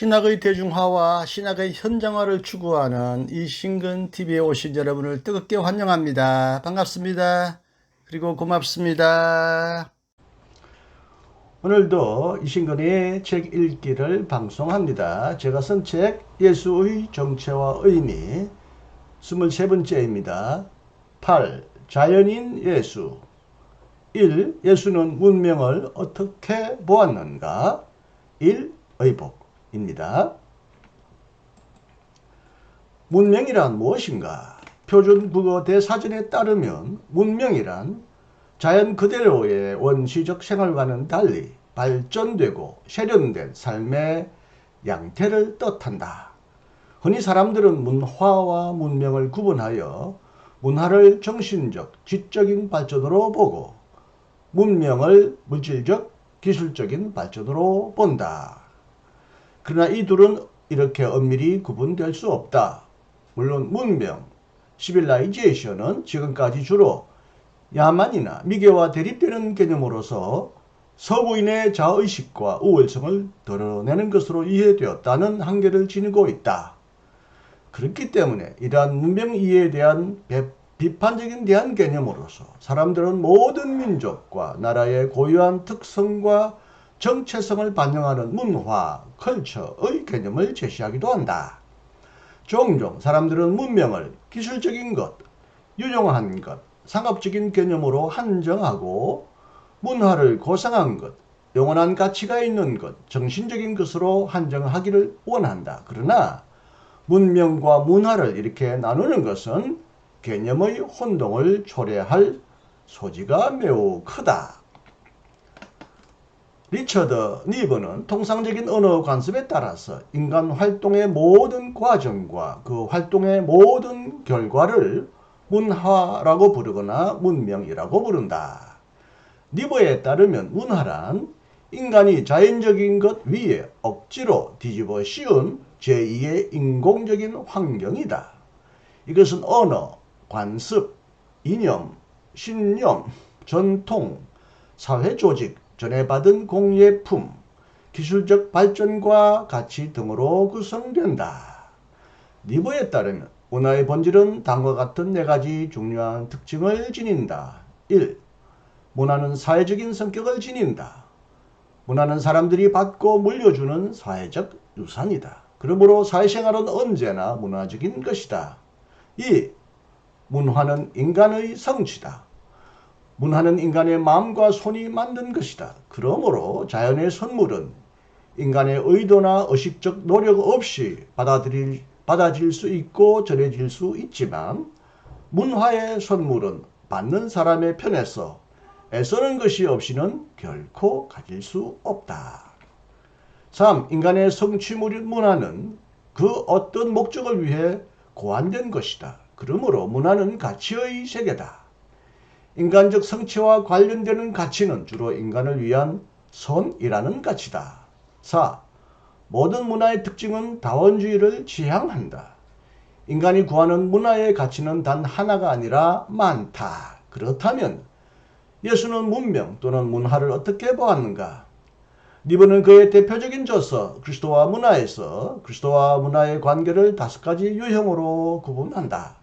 신학의 대중화와 신학의 현장화를 추구하는 이신근TV에 오신 여러분을 뜨겁게 환영합니다. 반갑습니다. 그리고 고맙습니다. 오늘도 이신근의 책 읽기를 방송합니다. 제가 쓴 책 예수의 정체와 의미 23번째입니다. 8. 자연인 예수 1. 예수는 문명을 어떻게 보았는가? 1. 의복입니다. 문명이란 무엇인가? 표준 국어 대사전에 따르면 문명이란 자연 그대로의 원시적 생활과는 달리 발전되고 세련된 삶의 양태를 뜻한다. 흔히 사람들은 문화와 문명을 구분하여 문화를 정신적, 지적인 발전으로 보고 문명을 물질적, 기술적인 발전으로 본다. 그러나 이 둘은 이렇게 엄밀히 구분될 수 없다. 물론 문명, 시빌라이제이션은 지금까지 주로 야만이나 미개와 대립되는 개념으로서 서구인의 자의식과 우월성을 드러내는 것으로 이해되었다는 한계를 지니고 있다. 그렇기 때문에 이러한 문명 이해에 대한 비판적인 대한 개념으로서 사람들은 모든 민족과 나라의 고유한 특성과 정체성을 반영하는 문화, 컬처의 개념을 제시하기도 한다. 종종 사람들은 문명을 기술적인 것, 유용한 것, 상업적인 개념으로 한정하고 문화를 고상한 것, 영원한 가치가 있는 것, 정신적인 것으로 한정하기를 원한다. 그러나 문명과 문화를 이렇게 나누는 것은 개념의 혼동을 초래할 소지가 매우 크다. 리처드 니버는 통상적인 언어 관습에 따라서 인간 활동의 모든 과정과 그 활동의 모든 결과를 문화라고 부르거나 문명이라고 부른다. 니버에 따르면 문화란 인간이 자연적인 것 위에 억지로 뒤집어 씌운 제2의 인공적인 환경이다. 이것은 언어, 관습, 이념, 신념, 전통, 사회조직, 전해받은 공예품, 기술적 발전과 가치 등으로 구성된다. 니버에 따르면 문화의 본질은 다음과 같은 4가지 중요한 특징을 지닌다. 1. 문화는 사회적인 성격을 지닌다. 문화는 사람들이 받고 물려주는 사회적 유산이다. 그러므로 사회생활은 언제나 문화적인 것이다. 2. 문화는 인간의 성취다. 문화는 인간의 마음과 손이 만든 것이다. 그러므로 자연의 선물은 인간의 의도나 의식적 노력 없이 받아질 수 있고 전해질 수 있지만 문화의 선물은 받는 사람의 편에서 애쓰는 것이 없이는 결코 가질 수 없다. 3. 인간의 성취물인 문화는 그 어떤 목적을 위해 고안된 것이다. 그러므로 문화는 가치의 세계다. 인간적 성취와 관련되는 가치는 주로 인간을 위한 선이라는 가치다. 4. 모든 문화의 특징은 다원주의를 지향한다. 인간이 구하는 문화의 가치는 단 하나가 아니라 많다. 그렇다면 예수는 문명 또는 문화를 어떻게 보았는가? 니브는 그의 대표적인 저서 그리스도와 문화에서 그리스도와 문화의 관계를 5가지 유형으로 구분한다.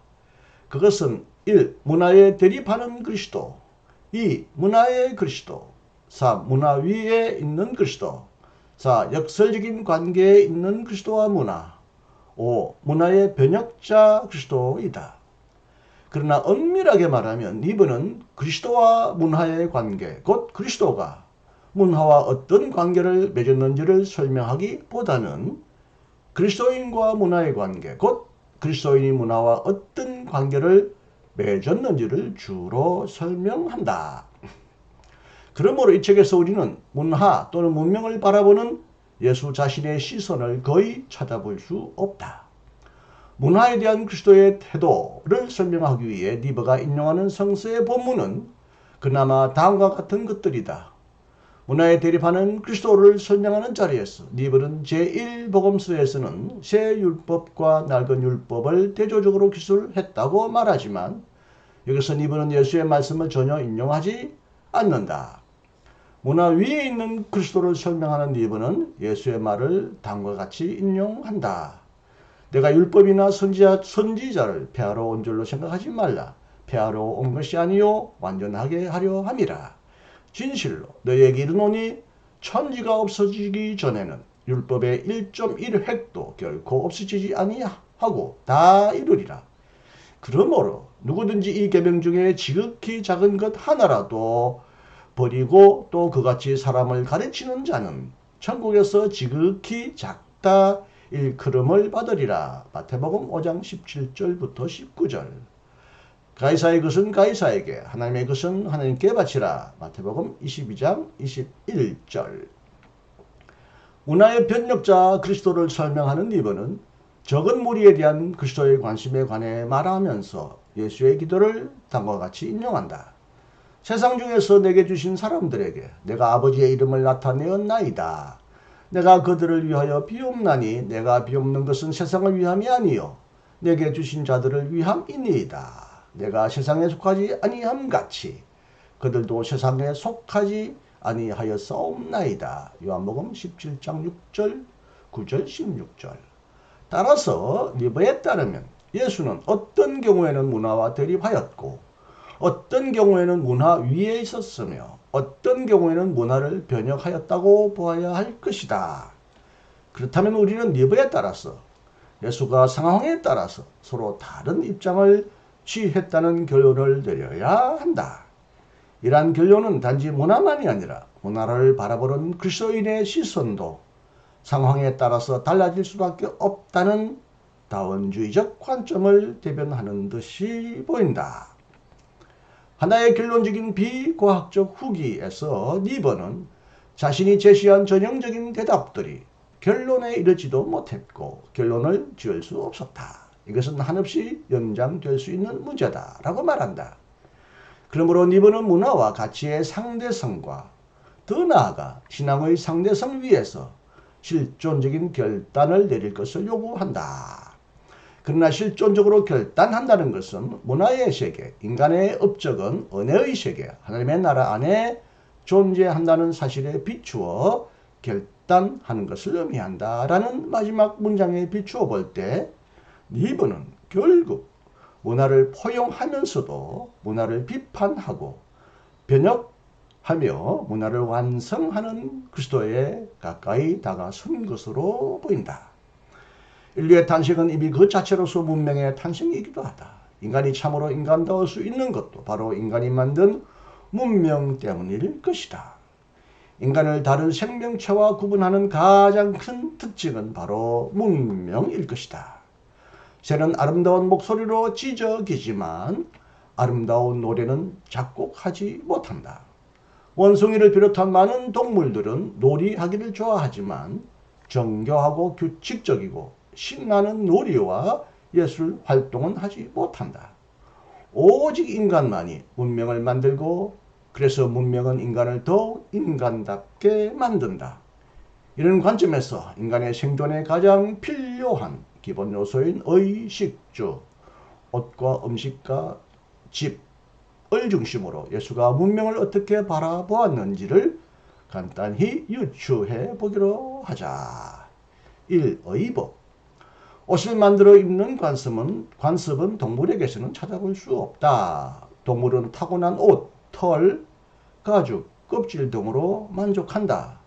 그것은 1. 문화에 대립하는 그리스도 2. 문화의 그리스도 3. 문화 위에 있는 그리스도 4. 역설적인 관계에 있는 그리스도와 문화 5. 문화의 변혁자 그리스도이다. 그러나 엄밀하게 말하면 니브는 그리스도와 문화의 관계, 곧 그리스도가 문화와 어떤 관계를 맺었는지를 설명하기보다는 그리스도인과 문화의 관계, 곧 그리스도인이 문화와 어떤 관계를 맺었는지를 주로 설명한다. 그러므로 이 책에서 우리는 문화 또는 문명을 바라보는 예수 자신의 시선을 거의 찾아볼 수 없다. 문화에 대한 그리스도의 태도를 설명하기 위해 니버가 인용하는 성서의 본문은 그나마 다음과 같은 것들이다. 문화에 대립하는 그리스도를 설명하는 자리에서 니버는 제1복음서에서는 새 율법과 낡은 율법을 대조적으로 기술했다고 말하지만 여기서 니버는 예수의 말씀을 전혀 인용하지 않는다. 문화 위에 있는 그리스도를 설명하는 리브는 예수의 말을 다음과 같이 인용한다. 내가 율법이나 선지자를 폐하러 온 줄로 생각하지 말라. 폐하러 온 것이 아니요 완전하게 하려 함이라. 진실로 너희에게 이르노니 천지가 없어지기 전에는 율법의 1.1획도 결코 없어지지 아니하고 다 이루리라. 그러므로 누구든지 이 계명 중에 지극히 작은 것 하나라도 버리고 또 그같이 사람을 가르치는 자는 천국에서 지극히 작다 일컬음을 받으리라. 마태복음 5장 17절부터 19절. 가이사의 것은 가이사에게, 하나님의 것은 하나님께 바치라. 마태복음 22장 21절. 문화의 변력자 그리스도를 설명하는 리버는 적은 무리에 대한 그리스도의 관심에 관해 말하면서 예수의 기도를 다음과 같이 인용한다. 세상 중에서 내게 주신 사람들에게 내가 아버지의 이름을 나타내었나이다. 내가 그들을 위하여 비옵나니 내가 비옵는 것은 세상을 위함이 아니요 내게 주신 자들을 위함이니이다. 내가 세상에 속하지 아니함 같이 그들도 세상에 속하지 아니하였사옵나이다. 요한복음 17장 6절 9절 16절. 따라서 리버에 따르면 예수는 어떤 경우에는 문화와 대립하였고 어떤 경우에는 문화 위에 있었으며 어떤 경우에는 문화를 변혁하였다고 보아야 할 것이다. 그렇다면 우리는 리버에 따라서 예수가 상황에 따라서 서로 다른 입장을 취했다는 결론을 내려야 한다. 이러한 결론은 단지 문화만이 아니라 문화를 바라보는 그리스도인의 시선도 상황에 따라서 달라질 수밖에 없다는 다원주의적 관점을 대변하는 듯이 보인다. 하나의 결론적인 비과학적 후기에서 리버는 자신이 제시한 전형적인 대답들이 결론에 이르지도 못했고 결론을 지을 수 없었다. 이것은 한없이 연장될 수 있는 문제다라고 말한다. 그러므로 리버는 문화와 가치의 상대성과 더 나아가 신앙의 상대성 위에서 실존적인 결단을 내릴 것을 요구한다. 그러나 실존적으로 결단한다는 것은 문화의 세계, 인간의 업적은 은혜의 세계, 하나님의 나라 안에 존재한다는 사실에 비추어 결단하는 것을 의미한다라는 마지막 문장에 비추어 볼 때 리버는 결국 문화를 포용하면서도 문화를 비판하고 변혁하며 문화를 완성하는 그리스도에 가까이 다가선 것으로 보인다. 인류의 탄생은 이미 그 자체로서 문명의 탄생이기도 하다. 인간이 참으로 인간다울 수 있는 것도 바로 인간이 만든 문명 때문일 것이다. 인간을 다른 생명체와 구분하는 가장 큰 특징은 바로 문명일 것이다. 새는 아름다운 목소리로 지저귀지만 아름다운 노래는 작곡하지 못한다. 원숭이를 비롯한 많은 동물들은 놀이하기를 좋아하지만 정교하고 규칙적이고 신나는 놀이와 예술 활동은 하지 못한다. 오직 인간만이 문명을 만들고 그래서 문명은 인간을 더욱 인간답게 만든다. 이런 관점에서 인간의 생존에 가장 필요한 기본 요소인 의식주, 옷과 음식과 집을 중심으로 예수가 문명을 어떻게 바라보았는지를 간단히 유추해 보기로 하자. 1. 의복. 옷을 만들어 입는 관습은 동물에게서는 찾아볼 수 없다. 동물은 타고난 옷, 털, 가죽, 껍질 등으로 만족한다.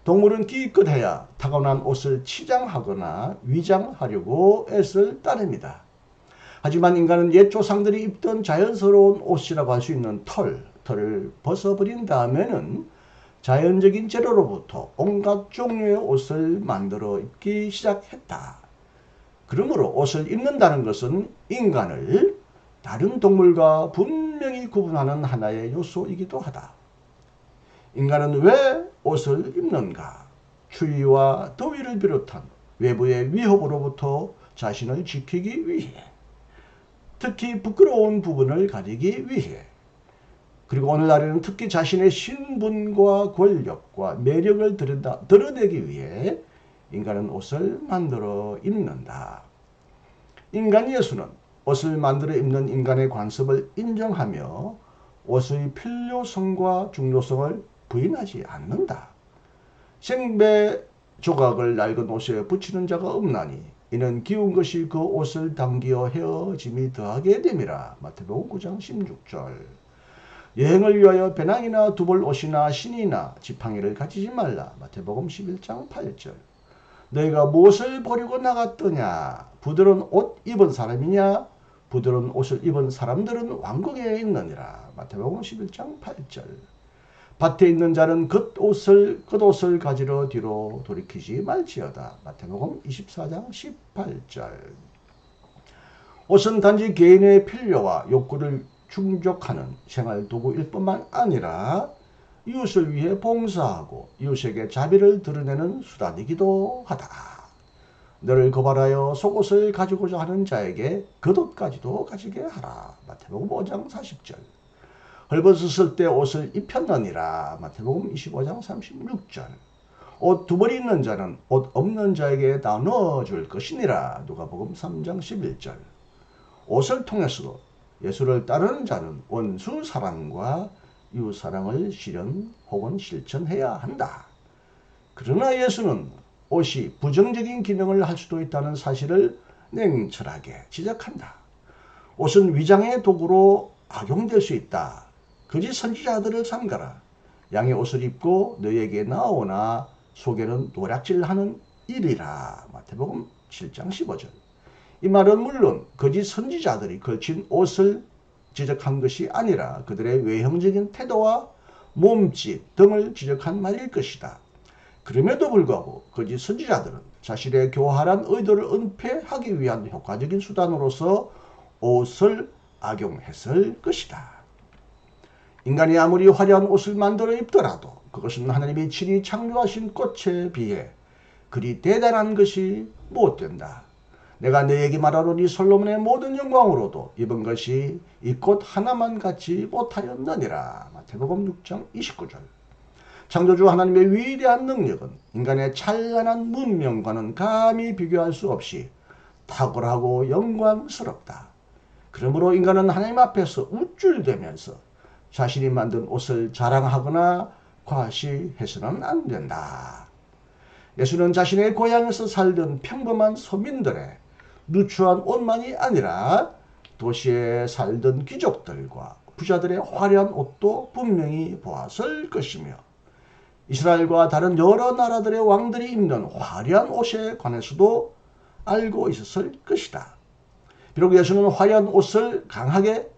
동물은 기껏해야 타고난 옷을 치장하거나 위장하려고 애쓸 따름이다. 하지만 인간은 옛 조상들이 입던 자연스러운 옷이라고 할 수 있는 털을 벗어버린 다음에는 자연적인 재료로부터 온갖 종류의 옷을 만들어 입기 시작했다. 그러므로 옷을 입는다는 것은 인간을 다른 동물과 분명히 구분하는 하나의 요소이기도 하다. 인간은 왜 옷을 입는가? 추위와 더위를 비롯한 외부의 위협으로부터 자신을 지키기 위해, 특히 부끄러운 부분을 가리기 위해, 그리고 오늘날에는 특히 자신의 신분과 권력과 매력을 드러내기 위해 인간은 옷을 만들어 입는다. 인간 예수는 옷을 만들어 입는 인간의 관습을 인정하며 옷의 필요성과 중요성을 부인하지 않는다. 생배 조각을 낡은 옷에 붙이는 자가 없나니 이는 기운 것이 그 옷을 당기어 헤어짐이 더하게 됨이라. 마태복음 9장 16절. 여행을 위하여 배낭이나 두벌 옷이나 신이나 지팡이를 가지지 말라. 마태복음 11장 8절. 너희가 무엇을 버리고 나갔더냐? 부드러운 옷 입은 사람이냐? 부드러운 옷을 입은 사람들은 왕궁에 있느니라. 마태복음 11장 8절. 밭에 있는 자는 겉옷을 가지러 뒤로 돌이키지 말지어다. 마태복음 24장 18절. 옷은 단지 개인의 필요와 욕구를 충족하는 생활도구일 뿐만 아니라 이웃을 위해 봉사하고 이웃에게 자비를 드러내는 수단이기도 하다. 너를 고발하여 속옷을 가지고자 하는 자에게 겉옷까지도 가지게 하라. 마태복음 5장 40절. 헐벗었을 때 옷을 입혔느니라. 마태복음 25장 36절. 옷 두 벌이 있는 자는 옷 없는 자에게 나눠줄 것이니라. 누가복음 3장 11절. 옷을 통해서도 예수를 따르는 자는 원수 사랑과 이웃 사랑을 실현 혹은 실천해야 한다. 그러나 예수는 옷이 부정적인 기능을 할 수도 있다는 사실을 냉철하게 지적한다. 옷은 위장의 도구로 악용될 수 있다. 거짓 선지자들을 삼가라. 양의 옷을 입고 너희에게 나오나 속에는 노략질하는 일이라. 마태복음 7장 15절. 이 말은 물론 거짓 선지자들이 걸친 옷을 지적한 것이 아니라 그들의 외형적인 태도와 몸짓 등을 지적한 말일 것이다. 그럼에도 불구하고 거짓 선지자들은 자신의 교활한 의도를 은폐하기 위한 효과적인 수단으로서 옷을 악용했을 것이다. 인간이 아무리 화려한 옷을 만들어 입더라도 그것은 하나님이 친히 창조하신 꽃에 비해 그리 대단한 것이 못 된다. 내가 너에게 말하노니 솔로몬의 모든 영광으로도 입은 것이 이 꽃 하나만 갖지 못하였느니라. 마태복음 6장 29절. 창조주 하나님의 위대한 능력은 인간의 찬란한 문명과는 감히 비교할 수 없이 탁월하고 영광스럽다. 그러므로 인간은 하나님 앞에서 우쭐대면서 자신이 만든 옷을 자랑하거나 과시해서는 안 된다. 예수는 자신의 고향에서 살던 평범한 서민들의 누추한 옷만이 아니라 도시에 살던 귀족들과 부자들의 화려한 옷도 분명히 보았을 것이며 이스라엘과 다른 여러 나라들의 왕들이 입는 화려한 옷에 관해서도 알고 있었을 것이다. 비록 예수는 화려한 옷을 강하게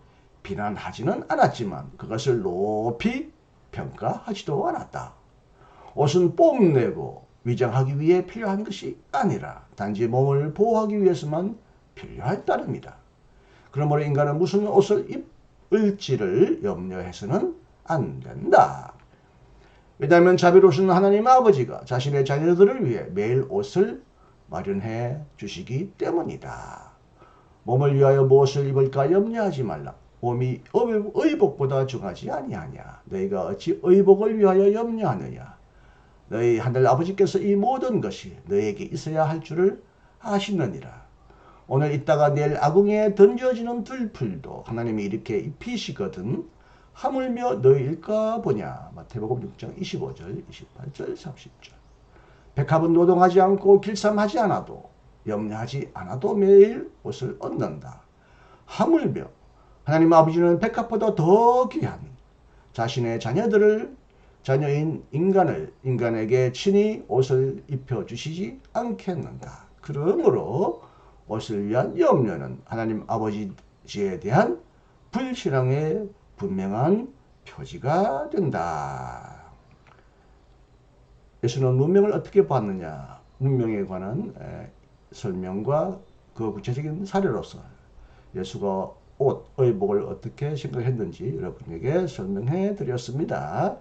비난하지는 않았지만 그것을 높이 평가하지도 않았다. 옷은 뽐내고 위장하기 위해 필요한 것이 아니라 단지 몸을 보호하기 위해서만 필요할 따름이다. 그러므로 인간은 무슨 옷을 입을지를 염려해서는 안 된다. 왜냐하면 자비로우신 하나님 아버지가 자신의 자녀들을 위해 매일 옷을 마련해 주시기 때문이다. 몸을 위하여 무엇을 입을까 염려하지 말라. 몸이 의복보다 중하지 아니하냐. 너희가 어찌 의복을 위하여 염려하느냐. 너희 하늘 아버지께서 이 모든 것이 너희에게 있어야 할 줄을 아시느니라. 오늘 있다가 내일 아궁이에 던져지는 들풀도 하나님이 이렇게 입히시거든 하물며 너희일까 보냐. 마태복음 6장 25절 28절 30절. 백합은 노동하지 않고 길쌈하지 않아도 염려하지 않아도 매일 옷을 얻는다. 하물며 하나님 아버지는 백합보다 더 귀한 자신의 자녀인 인간에게 친히 옷을 입혀주시지 않겠는가. 그러므로 옷을 위한 염려는 하나님 아버지에 대한 불신앙의 분명한 표지가 된다. 예수는 문명을 어떻게 봤느냐. 문명에 관한 설명과 그 구체적인 사례로서 예수가 옷, 의복을 어떻게 생각했는지 여러분에게 설명해 드렸습니다.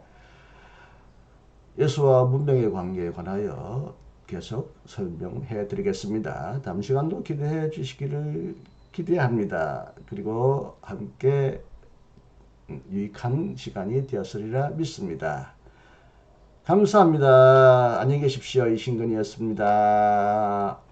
예수와 문명의 관계에 관하여 계속 설명해 드리겠습니다. 다음 시간도 기대해 주시기를 기대합니다. 그리고 함께 유익한 시간이 되었으리라 믿습니다. 감사합니다. 안녕히 계십시오. 이신근이었습니다.